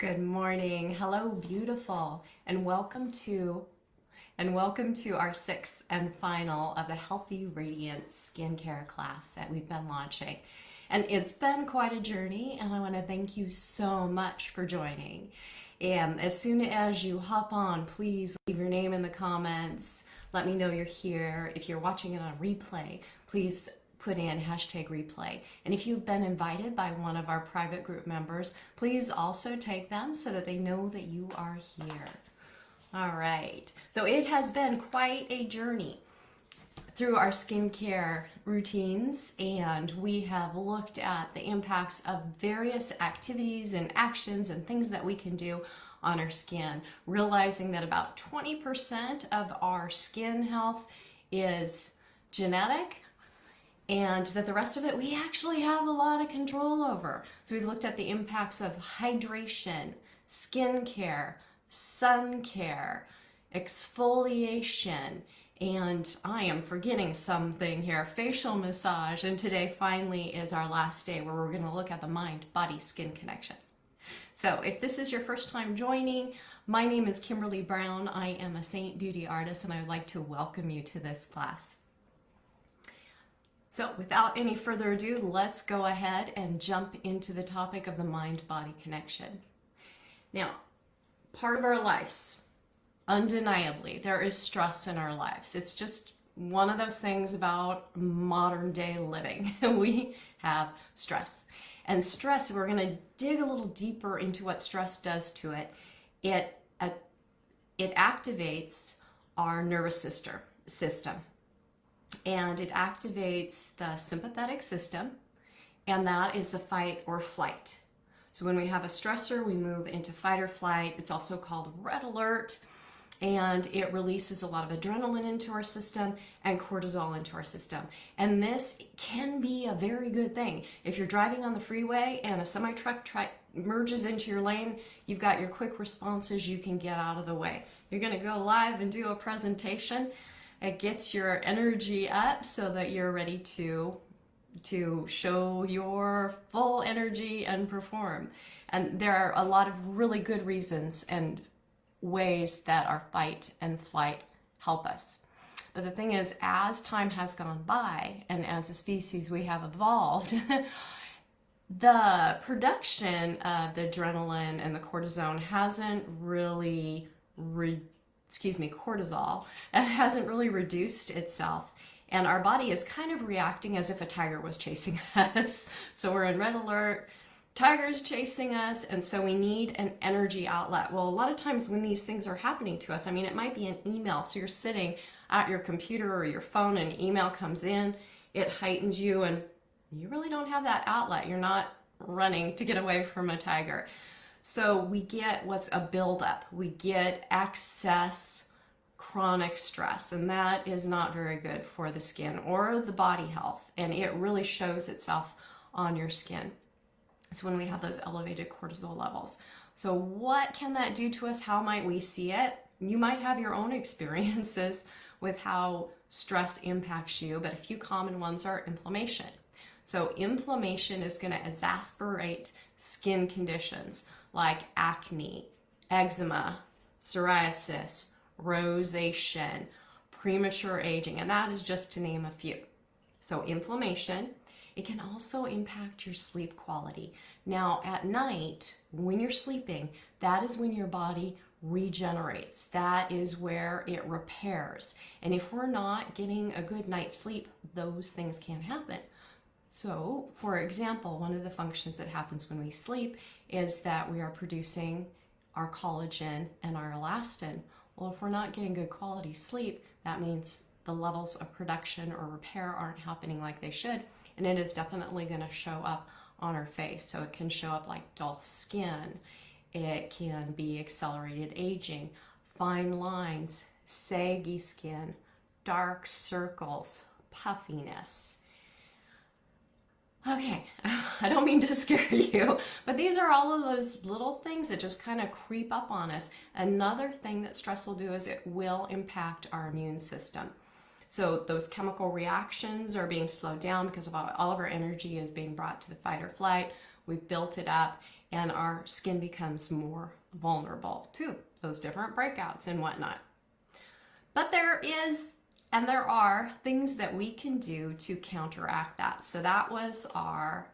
Good morning. Hello, beautiful, and welcome to our sixth and final of the Healthy Radiant skincare class that we've been launching. And it's been quite a journey, and I want to thank you so much for joining. And as soon as you hop on, please leave your name in the comments. Let me know you're here. If you're watching it on replay, please put in #replay. And if you've been invited by one of our private group members, please also take them so that they know that you are here. All right, so it has been quite a journey through our skincare routines, and we have looked at the impacts of various activities and actions and things that we can do on our skin, realizing that about 20% of our skin health is genetic, and that the rest of it we actually have a lot of control over. So we've looked at the impacts of hydration, skin care, sun care, exfoliation, and I am forgetting something here, facial massage. And today finally is our last day where we're going to look at the mind-body-skin connection. So if this is your first time joining, my name is Kimberly Brown. I am a Saint Beauty artist, and I would like to welcome you to this class. So without any further ado, let's go ahead and jump into the topic of the mind-body connection. Now, part of our lives, undeniably, there is stress in our lives. It's just one of those things about modern day living. We have stress. And stress, we're going to dig a little deeper into what stress does to it. It activates our nervous system. And it activates the sympathetic system, and that is the fight or flight. So when we have a stressor, we move into fight or flight. It's also called red alert, and it releases a lot of adrenaline into our system and cortisol into our system. And this can be a very good thing. If you're driving on the freeway and a semi-truck merges into your lane, you've got your quick responses, you can get out of the way. You're going to go live and do a presentation. It gets your energy up so that you're ready to show your full energy and perform. And there are a lot of really good reasons and ways that our fight and flight help us. But the thing is, as time has gone by and as a species we have evolved, the production of the adrenaline and the cortisol hasn't really cortisol hasn't really reduced itself, and our body is kind of reacting as if a tiger was chasing us. So we're in red alert, tiger's chasing us, and so we need an energy outlet. Well, a lot of times when these things are happening to us, I mean, it might be an email. So you're sitting at your computer or your phone and an email comes in, it heightens you, and you really don't have that outlet. You're not running to get away from a tiger. So we get what's a buildup. We get excess chronic stress, and that is not very good for the skin or the body health, and it really shows itself on your skin. So when we have those elevated cortisol levels. So what can that do to us? How might we see it? You might have your own experiences with how stress impacts you, but a few common ones are inflammation. So inflammation is going to exacerbate skin conditions like acne, eczema, psoriasis, rosacea, premature aging, and that is just to name a few. So inflammation, it can also impact your sleep quality. Now at night, when you're sleeping, that is when your body regenerates. That is where it repairs. And if we're not getting a good night's sleep, those things can happen. So, for example, one of the functions that happens when we sleep is that we are producing our collagen and our elastin. Well, if we're not getting good quality sleep, that means the levels of production or repair aren't happening like they should, and it is definitely going to show up on our face. So it can show up like dull skin, it can be accelerated aging, fine lines, saggy skin, dark circles, puffiness. Okay, I don't mean to scare you, but these are all of those little things that just kind of creep up on us. Another thing that stress will do is it will impact our immune system. So those chemical reactions are being slowed down because of all of our energy is being brought to the fight or flight. We've built it up, and our skin becomes more vulnerable to those different breakouts and whatnot. But there are things that we can do to counteract that. So that was our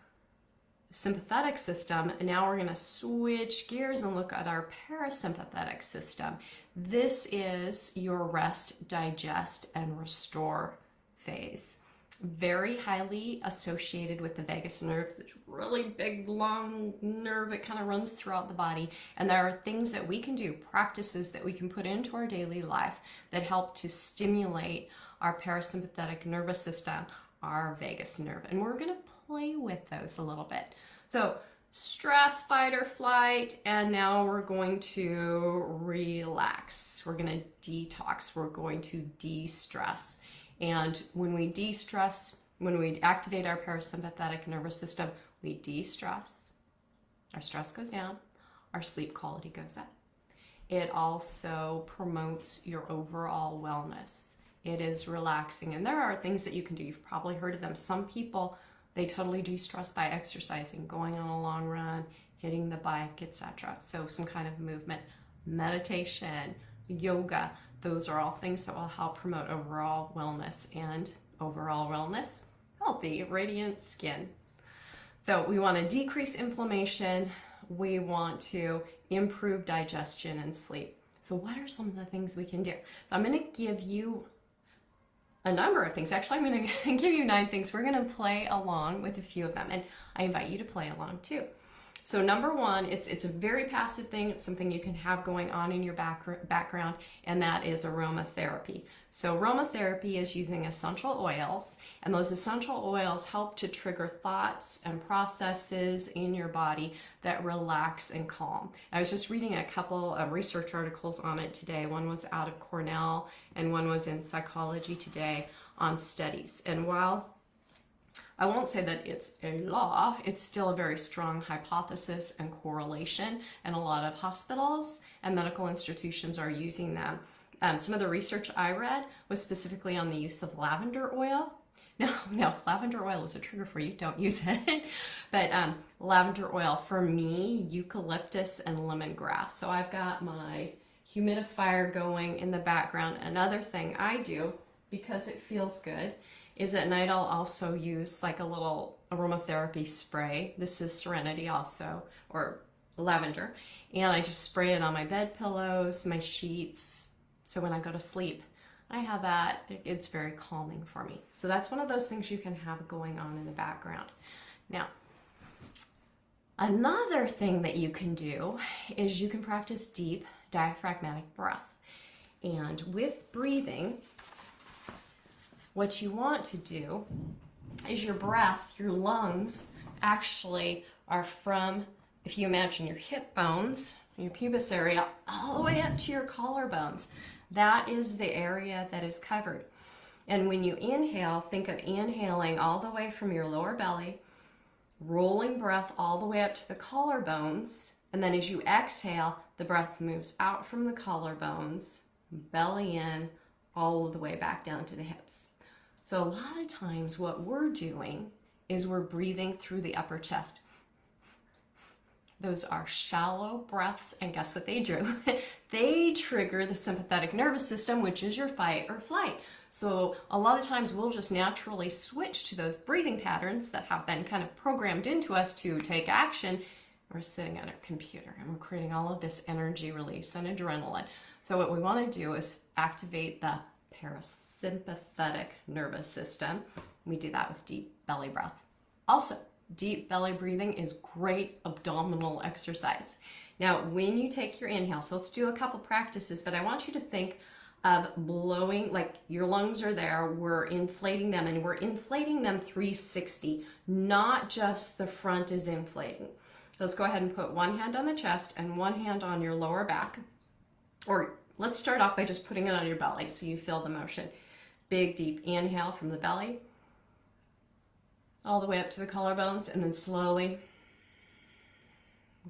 sympathetic system, and now we're going to switch gears and look at our parasympathetic system. This is your rest, digest, and restore phase. Very highly associated with the vagus nerve, this really big, long nerve. It kind of runs throughout the body. And there are things that we can do, practices that we can put into our daily life that help to stimulate our parasympathetic nervous system, our vagus nerve. And we're going to play with those a little bit. So stress, fight or flight, and now we're going to relax. We're going to detox. We're going to de-stress. And when we de-stress, when we activate our parasympathetic nervous system, we de-stress. Our stress goes down. Our sleep quality goes up. It also promotes your overall wellness. It is relaxing. And there are things that you can do. You've probably heard of them. Some people, they totally de-stress by exercising, going on a long run, hitting the bike, etc. So some kind of movement, meditation, yoga, those are all things that will help promote overall wellness, and overall wellness, healthy, radiant skin. So we want to decrease inflammation. We want to improve digestion and sleep. So what are some of the things we can do? So I'm going to give you a number of things. Actually, I'm going to give you 9 things. We're going to play along with a few of them, and I invite you to play along too. So number 1, it's a very passive thing. It's something you can have going on in your background, and that is aromatherapy. So aromatherapy is using essential oils, and those essential oils help to trigger thoughts and processes in your body that relax and calm. I was just reading a couple of research articles on it today. One was out of Cornell, and one was in Psychology Today on studies. And while I won't say that it's a law, it's still a very strong hypothesis and correlation, and a lot of hospitals and medical institutions are using them. Some of the research I read was specifically on the use of lavender oil. Now, if lavender oil is a trigger for you, don't use it. But lavender oil, for me, eucalyptus and lemongrass. So I've got my humidifier going in the background. Another thing I do, because it feels good, is at night I'll also use like a little aromatherapy spray. This is Serenity also, or lavender. And I just spray it on my bed pillows, my sheets. So when I go to sleep, I have that. It's very calming for me. So that's one of those things you can have going on in the background. Now, another thing that you can do is you can practice deep diaphragmatic breath. And with breathing, what you want to do is your breath, your lungs actually are from, if you imagine your hip bones, your pubis area, all the way up to your collarbones. That is the area that is covered. And when you inhale, think of inhaling all the way from your lower belly, rolling breath all the way up to the collarbones. And then as you exhale, the breath moves out from the collarbones, belly in, all the way back down to the hips. So a lot of times what we're doing is we're breathing through the upper chest. Those are shallow breaths, and guess what they do? They trigger the sympathetic nervous system, which is your fight or flight. So a lot of times we'll just naturally switch to those breathing patterns that have been kind of programmed into us to take action. We're sitting at our computer and we're creating all of this energy release and adrenaline. So what we want to do is activate the parasympathetic nervous system. We do that with deep belly breath. Also, deep belly breathing is great abdominal exercise. Now, when you take your inhale, so let's do a couple practices, but I want you to think of blowing, like your lungs are there, we're inflating them, and we're inflating them 360, not just the front is inflating. Let's go ahead and put one hand on the chest and one hand on your lower back. Or let's start off by just putting it on your belly so you feel the motion. Big, deep inhale from the belly, all the way up to the collarbones, and then slowly,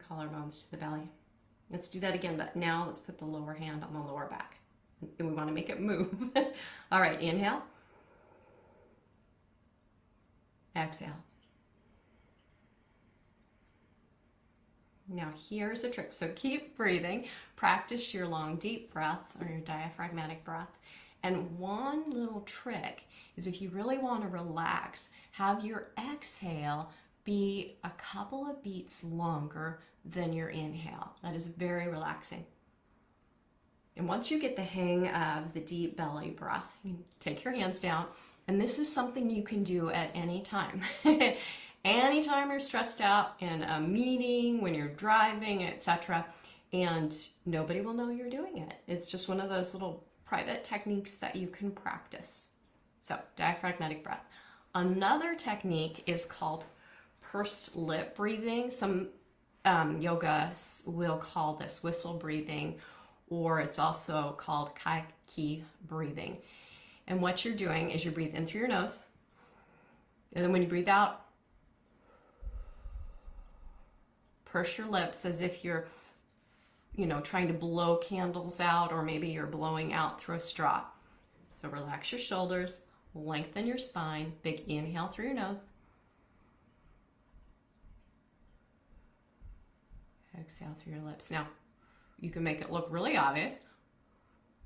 collarbones to the belly. Let's do that again, but now let's put the lower hand on the lower back. And we want to make it move. All right, inhale. Exhale. Now here's a trick. So keep breathing. Practice your long, deep breath or your diaphragmatic breath. And one little trick is if you really want to relax, have your exhale be a couple of beats longer than your inhale. That is very relaxing. And once you get the hang of the deep belly breath, you take your hands down. And this is something you can do at any time. Anytime you're stressed out in a meeting, when you're driving, etc. And nobody will know you're doing it. It's just one of those little private techniques that you can practice. So diaphragmatic breath. Another technique is called pursed lip breathing. Some yoga will call this whistle breathing, or it's also called kai ki breathing. And what you're doing is you breathe in through your nose, and then when you breathe out, purse your lips as if you're, trying to blow candles out, or maybe you're blowing out through a straw. So relax your shoulders, lengthen your spine, big inhale through your nose. Exhale through your lips. Now, you can make it look really obvious,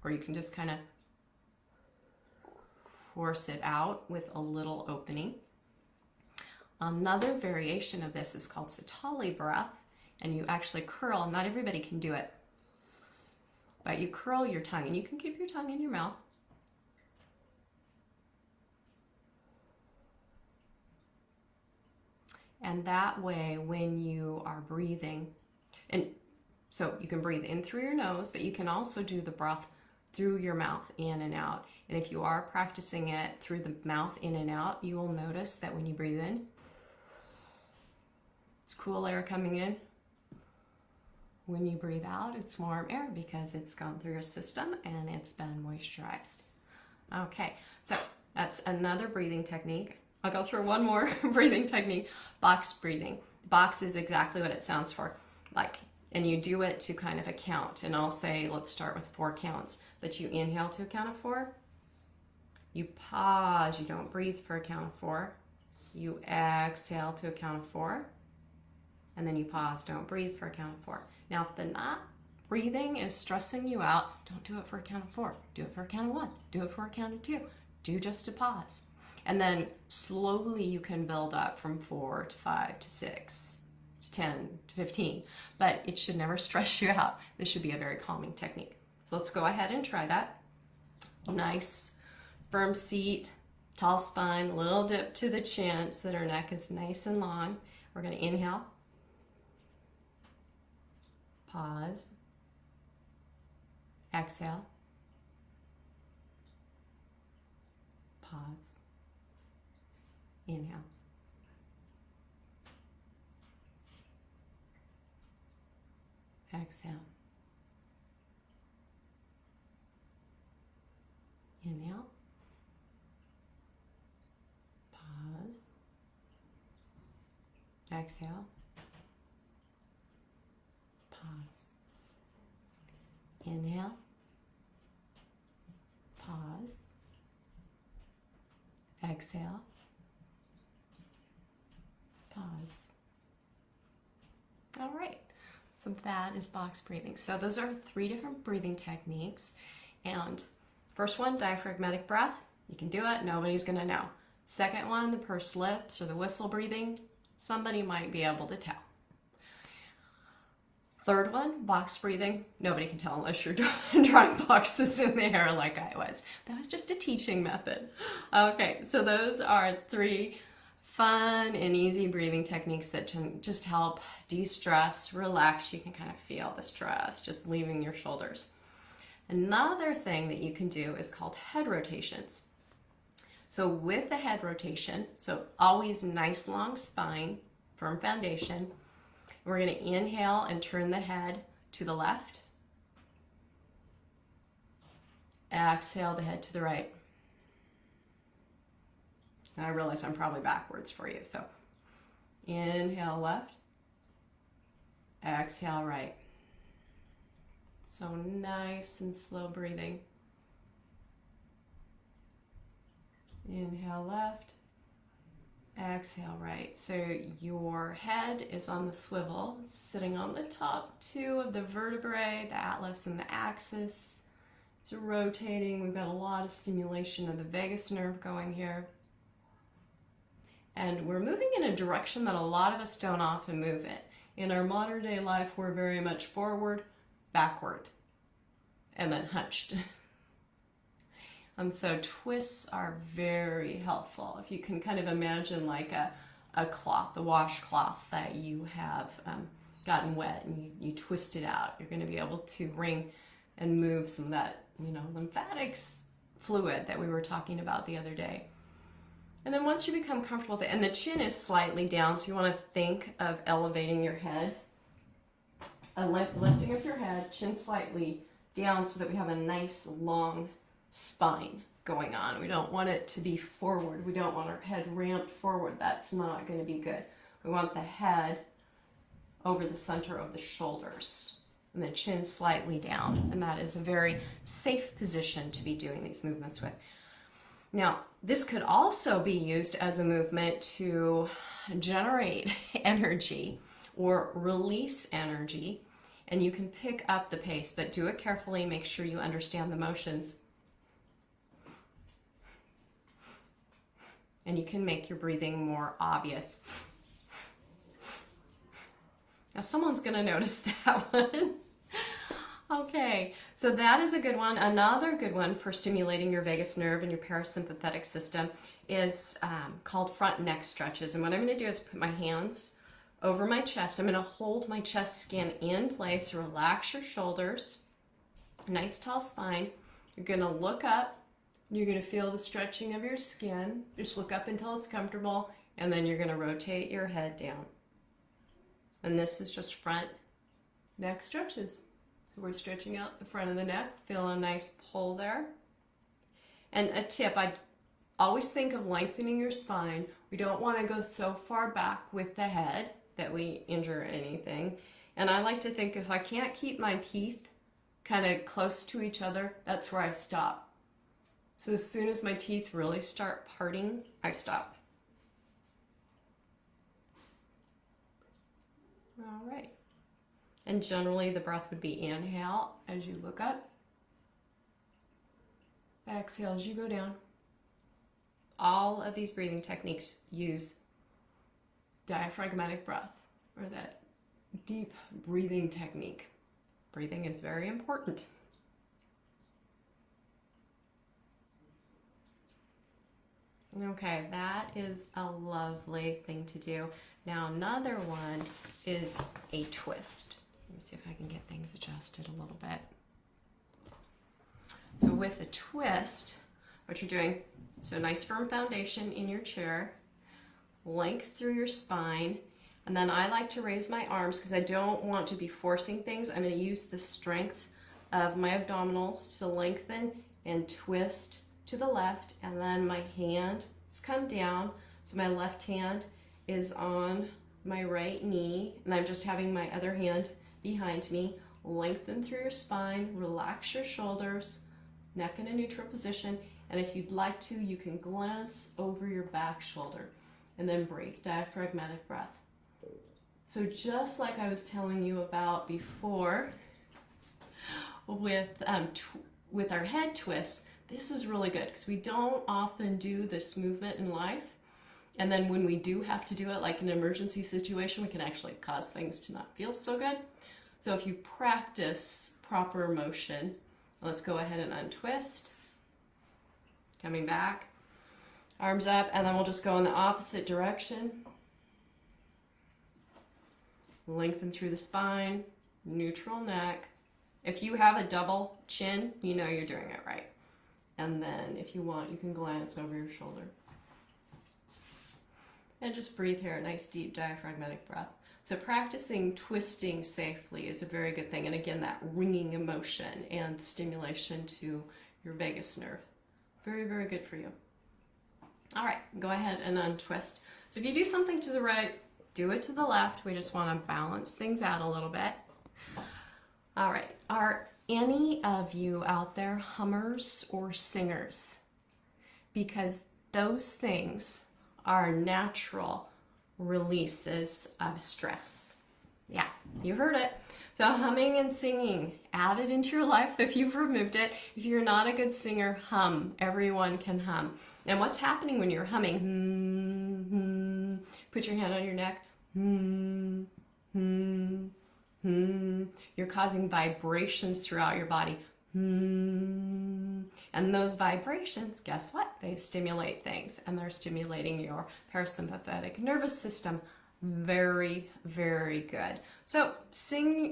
or you can just kind of force it out with a little opening. Another variation of this is called Sitali breath, and you actually curl. Not everybody can do it, but you curl your tongue, and you can keep your tongue in your mouth. And that way, when you are breathing, and so you can breathe in through your nose, but you can also do the breath through your mouth, in and out. And if you are practicing it through the mouth, in and out, you will notice that when you breathe in, it's cool air coming in. When you breathe out, it's warm air because it's gone through your system and it's been moisturized. Okay, so that's another breathing technique. I'll go through one more breathing technique, box breathing. Box is exactly what it sounds for, like, and you do it to kind of a count. And I'll say, let's start with 4 counts, but you inhale to a count of 4. You pause, you don't breathe for a count of 4. You exhale to a count of 4. And then you pause, don't breathe for a count of 4. Now, if the not breathing is stressing you out, don't do it for a count of 4. Do it for a count of 1. Do it for a count of 2. Do just a pause. And then slowly you can build up from 4 to 5 to 6 to 10 to 15. But it should never stress you out. This should be a very calming technique. So let's go ahead and try that. Nice, firm seat, tall spine, little dip to the chin so that our neck is nice and long. We're going to inhale. Pause. Exhale. Pause. Inhale. Exhale. Inhale. Pause. Exhale. Pause. Inhale. Pause. Exhale. Pause. All right. So that is box breathing. So those are 3 different breathing techniques. And first one, diaphragmatic breath. You can do it. Nobody's going to know. Second one, the pursed lips or the whistle breathing. Somebody might be able to tell. Third one, box breathing. Nobody can tell unless you're drawing boxes in the air like I was. That was just a teaching method. Okay, so those are 3 fun and easy breathing techniques that can just help de-stress, relax. You can kind of feel the stress just leaving your shoulders. Another thing that you can do is called head rotations. So with the head rotation, so always nice long spine, firm foundation. We're going to inhale and turn the head to the left. Exhale the head to the right. Now I realize I'm probably backwards for you. So inhale left. Exhale right. So nice and slow breathing. Inhale left. Exhale, right. So your head is on the swivel, sitting on the top two of the vertebrae, the atlas and the axis. It's rotating. We've got a lot of stimulation of the vagus nerve going here. And we're moving in a direction that a lot of us don't often move it. In our modern day life, we're very much forward, backward, and then hunched. And so twists are very helpful. If you can kind of imagine like a cloth, a washcloth that you have gotten wet and you twist it out, you're going to be able to wring and move some of that, lymphatics fluid that we were talking about the other day. And then once you become comfortable with it, and the chin is slightly down, so you want to think of elevating your head, lifting up your head, chin slightly down so that we have a nice long spine going on. We don't want it to be forward. We don't want our head ramped forward. That's not going to be good. We want the head over the center of the shoulders and the chin slightly down. And that is a very safe position to be doing these movements with. Now, this could also be used as a movement to generate energy or release energy. And you can pick up the pace, but do it carefully. Make sure you understand the motions. And you can make your breathing more obvious. Now someone's going to notice that one. Okay, so that is a good one. Another good one for stimulating your vagus nerve and your parasympathetic system is called front neck stretches. And what I'm going to do is put my hands over my chest. I'm going to hold my chest skin in place, relax your shoulders, nice tall spine. You're going to look up. You're going to feel the stretching of your skin. Just look up until it's comfortable, and then you're going to rotate your head down. And this is just front neck stretches. So we're stretching out the front of the neck. Feel a nice pull there. And a tip, I always think of lengthening your spine. We don't want to go so far back with the head that we injure anything. And I like to think if I can't keep my teeth kind of close to each other, that's where I stop. So as soon as my teeth really start parting, I stop. All right. And generally the breath would be inhale as you look up. Exhale as you go down. All of these breathing techniques use diaphragmatic breath, or that deep breathing technique. Breathing is very important. Okay, that is a lovely thing to do. Now another one is a twist. Let me see if I can get things adjusted a little bit. So with a twist, what you're doing, so nice firm foundation in your chair, length through your spine, and then I like to raise my arms because I don't want to be forcing things. I'm going to use the strength of my abdominals to lengthen and twist to the left, and then my hand has come down, so my left hand is on my right knee, and I'm just having my other hand behind me. Lengthen through your spine, relax your shoulders, neck in a neutral position, and if you'd like to, you can glance over your back shoulder, and then breathe, diaphragmatic breath. So just like I was telling you about before with our head twists, this is really good because we don't often do this movement in life. And then when we do have to do it, like in an emergency situation, we can actually cause things to not feel so good. So if you practice proper motion, let's go ahead and untwist. Coming back, arms up, and then we'll just go in the opposite direction. Lengthen through the spine, neutral neck. If you have a double chin, you know you're doing it right. And then if you want, you can glance over your shoulder. And just breathe here, a nice deep diaphragmatic breath. So practicing twisting safely is a very good thing. And again, that ringing emotion and the stimulation to your vagus nerve. Very, very good for you. All right, go ahead and untwist. So if you do something to the right, do it to the left. We just want to balance things out a little bit. All right, are any of you out there hummers or singers? Because those things our natural releases of stress. Yeah, you heard it. So humming and singing, add it into your life if you've removed it. If you're not a good singer, hum. Everyone can hum. And what's happening when you're humming? Put your hand on your neck. You're causing vibrations throughout your body. And those vibrations, guess what? They stimulate things, and they're stimulating your parasympathetic nervous system. Very, very good. So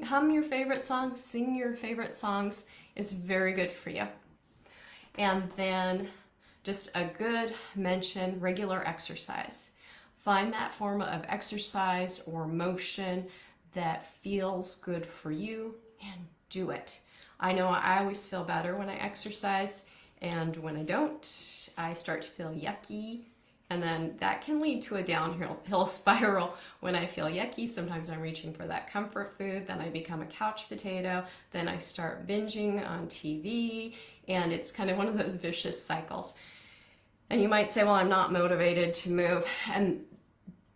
hum your favorite songs, sing your favorite songs. It's very good for you. And then just a good mention, regular exercise. Find that form of exercise or motion that feels good for you and do it. I know I always feel better when I exercise, and when I don't, I start to feel yucky. And then that can lead to a downhill spiral. When I feel yucky, sometimes I'm reaching for that comfort food, then I become a couch potato, then I start binging on TV, and it's kind of one of those vicious cycles. And you might say, well, I'm not motivated to move, and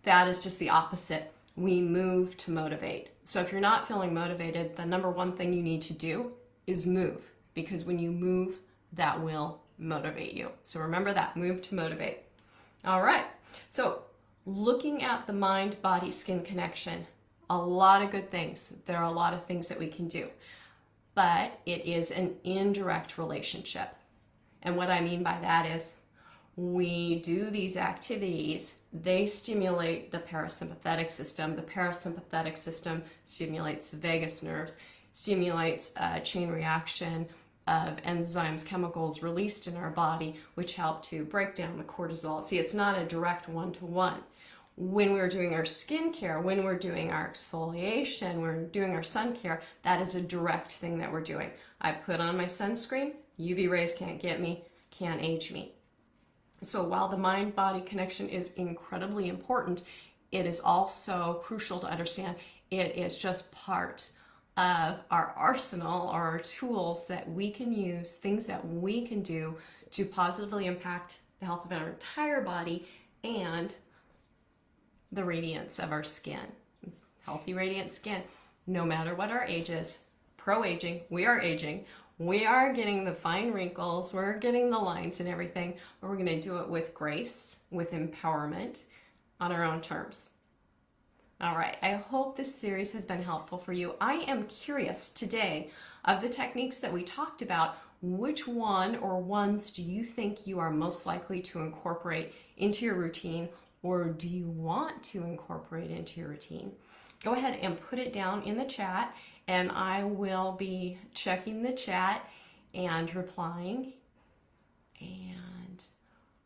that is just the opposite. We move to motivate. So if you're not feeling motivated, the number one thing you need to do is move, because when you move, that will motivate you. So remember that, move to motivate. All right, so looking at the mind, body, skin connection, a lot of good things. There are a lot of things that we can do, but it is an indirect relationship. And what I mean by that is we do these activities, they stimulate the parasympathetic system. The parasympathetic system stimulates the vagus nerves, stimulates a chain reaction of enzymes, chemicals released in our body, which help to break down the cortisol. See, it's not a direct one-to-one. When we're doing our skincare, when we're doing our exfoliation, we're doing our sun care, that is a direct thing that we're doing. I put on my sunscreen, UV rays can't get me, can't age me. So while the mind-body connection is incredibly important, it is also crucial to understand it is just part of our arsenal or our tools that we can use, things that we can do to positively impact the health of our entire body and the radiance of our skin. Healthy, radiant skin, no matter what our age is. Pro-aging, we are aging. We are getting the fine wrinkles, we're getting the lines and everything, but we're gonna do it with grace, with empowerment, on our own terms. All right, I hope this series has been helpful for you. I am curious today, of the techniques that we talked about, which one or ones do you think you are most likely to incorporate into your routine, or do you want to incorporate into your routine? Go ahead and put it down in the chat, and I will be checking the chat and replying. And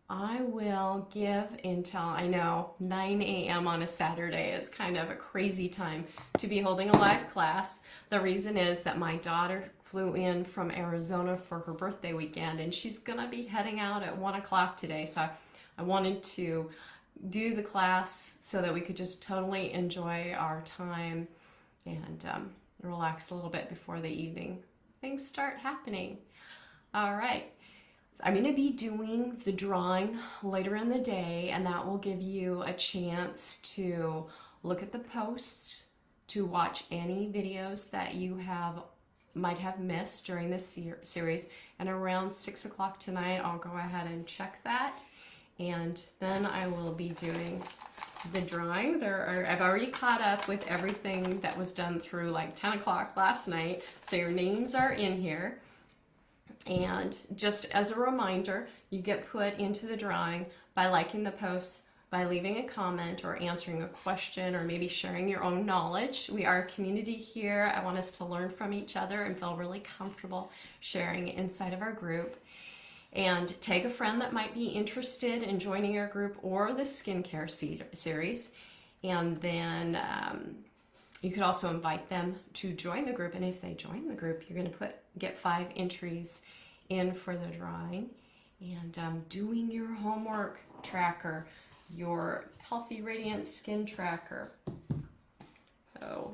I will give until, I know, 9 a.m. on a Saturday. It's kind of a crazy time to be holding a live class. The reason is that my daughter flew in from Arizona for her birthday weekend, and she's gonna be heading out at 1 o'clock today. So I wanted to do the class so that we could just totally enjoy our time and relax a little bit before the evening things start happening. All right. I'm going to be doing the drawing later in the day, and that will give you a chance to look at the posts, to watch any videos that you might have missed during this series. And around 6 o'clock tonight, I'll go ahead and check that. And then I will be doing the drawing. I've already caught up with everything that was done through like 10 o'clock last night. So your names are in here. And just as a reminder, you get put into the drawing by liking the posts, by leaving a comment or answering a question, or maybe sharing your own knowledge. We are a community here. I want us to learn from each other and feel really comfortable sharing inside of our group. And take a friend that might be interested in joining our group or the skincare series. And then you could also invite them to join the group. And if they join the group, you're going to get 5 entries in for the drawing. And doing your homework tracker, your healthy, radiant skin tracker. So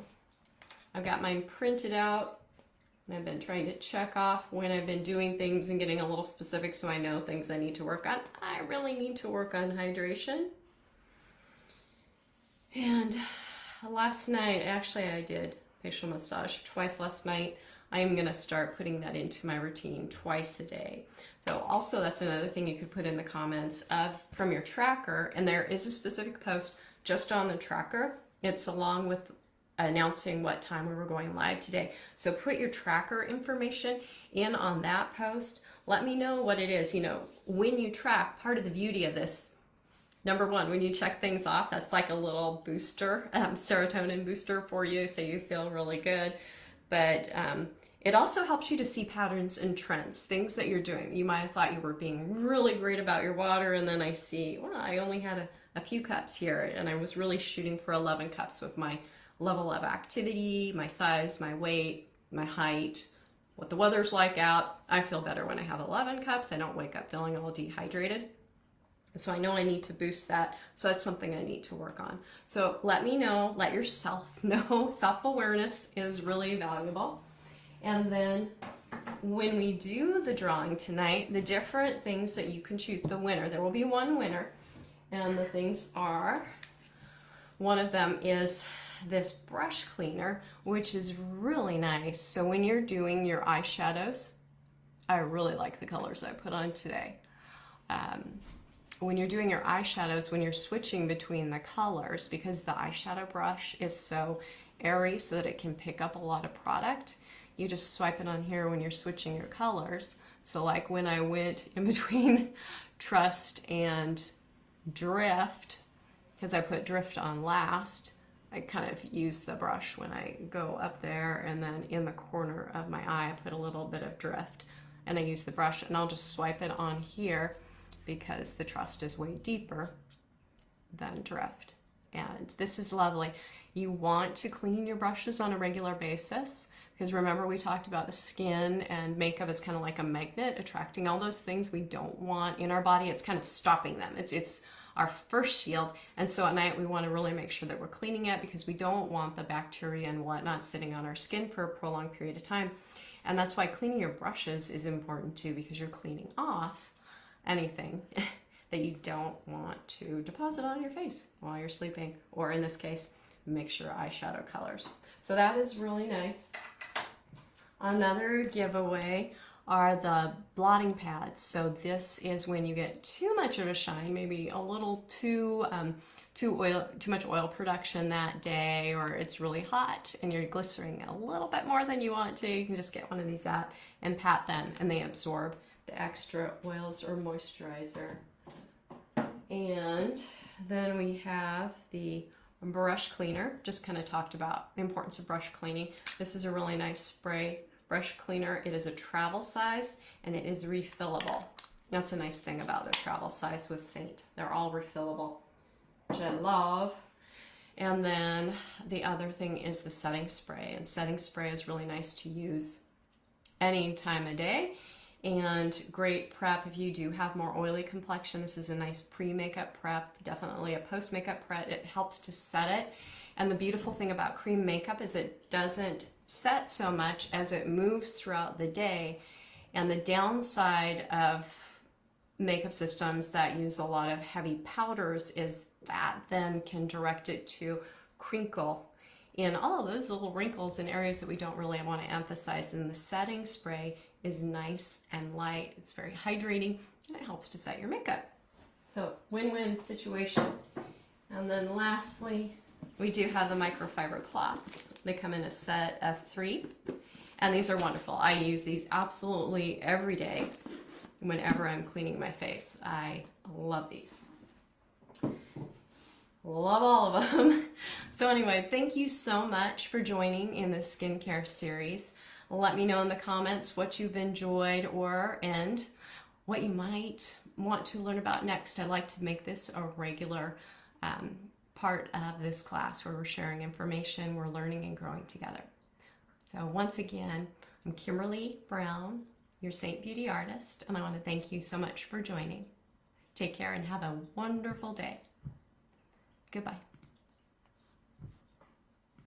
I've got mine printed out. And I've been trying to check off when I've been doing things and getting a little specific so I know things I need to work on. I really need to work on hydration. And last night, actually I did facial massage twice last night. I am going to start putting that into my routine twice a day. So also that's another thing you could put in the comments from your tracker, and there is a specific post just on the tracker. It's along with announcing what time we were going live today. So put your tracker information in on that post. Let me know what it is. You know, when you track, part of the beauty of this, number one, when you check things off, that's like a little booster, serotonin booster for you, so you feel really good. But it also helps you to see patterns and trends, things that you're doing. You might have thought you were being really great about your water, and then I see, well, I only had a few cups here, and I was really shooting for 11 cups with my level of activity, my size, my weight, my height, what the weather's like out. I feel better when I have 11 cups. I don't wake up feeling all dehydrated. So I know I need to boost that. So that's something I need to work on. So let me know, let yourself know. Self-awareness is really valuable. And then when we do the drawing tonight, the different things that you can choose, the winner, there will be one winner. And the things are, one of them is this brush cleaner, which is really nice. So when you're doing your eyeshadows, I really like the colors I put on today. When you're doing your eyeshadows, when you're switching between the colors, because the eyeshadow brush is so airy so that it can pick up a lot of product, you just swipe it on here when you're switching your colors. So like when I went in between Trust and Drift, because I put Drift on last, I kind of use the brush when I go up there, and then in the corner of my eye I put a little bit of Drift, and I use the brush, and I'll just swipe it on here because the Trust is way deeper than Drift. And this is lovely. You want to clean your brushes on a regular basis, because remember we talked about the skin and makeup is kind of like a magnet, attracting all those things we don't want in our body. It's kind of stopping them. It's our first shield. And so at night we want to really make sure that we're cleaning it, because we don't want the bacteria and whatnot sitting on our skin for a prolonged period of time. And that's why cleaning your brushes is important too, because you're cleaning off anything that you don't want to deposit on your face while you're sleeping, or in this case, mix your eyeshadow colors. So that is really nice. Another giveaway are the blotting pads. So this is when you get too much of a shine, maybe a little too much oil production that day, or it's really hot and you're glycering a little bit more than you want to. You can just get one of these out and pat them, and they absorb the extra oils or moisturizer. And then we have the brush cleaner. Just kind of talked about the importance of brush cleaning. This is a really nice spray brush cleaner. It is a travel size and it is refillable. That's a nice thing about the travel size with Saint. They're all refillable, which I love. And then the other thing is the setting spray. And setting spray is really nice to use any time of day, and great prep if you do have more oily complexion. This is a nice pre-makeup prep, definitely a post-makeup prep. It helps to set it. And the beautiful thing about cream makeup is it doesn't set so much as it moves throughout the day. And the downside of makeup systems that use a lot of heavy powders is that then can direct it to crinkle in all of those little wrinkles in areas that we don't really want to emphasize. And the setting spray is nice and light. It's very hydrating, and it helps to set your makeup. So win-win situation. And then lastly, we do have the microfiber cloths. They come in a set of 3, and these are wonderful. I use these absolutely every day whenever I'm cleaning my face. I love these. Love all of them. So anyway, thank you so much for joining in this skincare series. Let me know in the comments what you've enjoyed and what you might want to learn about next. I'd like to make this a regular part of this class where we're sharing information, we're learning and growing together. So once again, I'm Kimberly Brown, your Saint Beauty artist, and I want to thank you so much for joining. Take care and have a wonderful day. Goodbye.